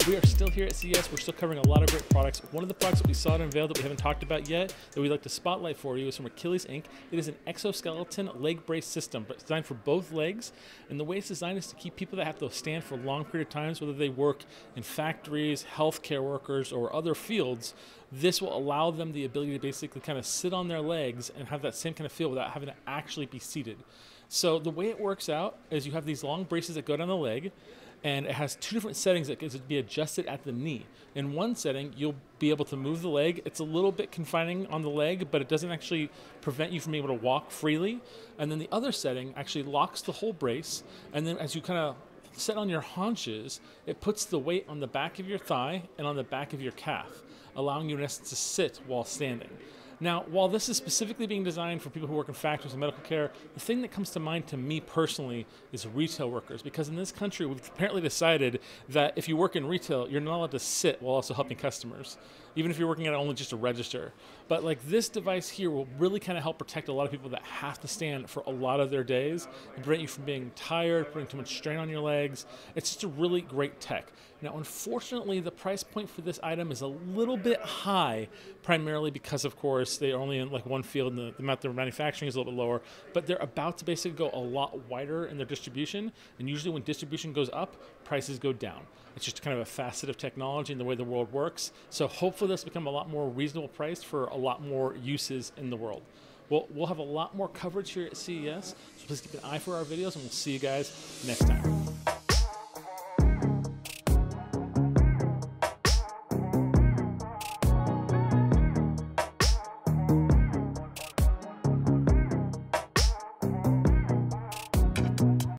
We are still here at CES. We're still covering a lot of great products. One of the products that we saw at Unveiled that we haven't talked about yet, that we'd like to spotlight for you, is from Achilles Inc. It is an exoskeleton leg brace system, but designed for both legs. And the way it's designed is to keep people that have to stand for a long period of times, whether they work in factories, healthcare workers, or other fields. This will allow them the ability to basically kind of sit on their legs and have that same kind of feel without having to actually be seated. So the way it works out is you have these long braces that go down the leg, and it has two different settings that can be adjusted at the knee. In one setting, you'll be able to move the leg. It's a little bit confining on the leg, but it doesn't actually prevent you from being able to walk freely. And then the other setting actually locks the whole brace, and then as you kind of sit on your haunches, it puts the weight on the back of your thigh and on the back of your calf, allowing you in essence to sit while standing. Now, while this is specifically being designed for people who work in factories and medical care, the thing that comes to mind to me personally is retail workers, because in this country, we've apparently decided that if you work in retail, you're not allowed to sit while also helping customers, even if you're working at only just a register. But like this device here will really kind of help protect a lot of people that have to stand for a lot of their days and prevent you from being tired, putting too much strain on your legs. It's just a really great tech. Now, unfortunately, the price point for this item is a little bit high, primarily because, of course, they're only in like one field and the amount they're manufacturing is a little bit lower, but they're about to basically go a lot wider in their distribution, and usually when distribution goes up, prices go down. It's just kind of a facet of technology and the way the world works. So hopefully this will become a lot more reasonable priced for a lot more uses in the world. Well, we'll have a lot more coverage here at CES, so please keep an eye for our videos, and we'll see you guys next time.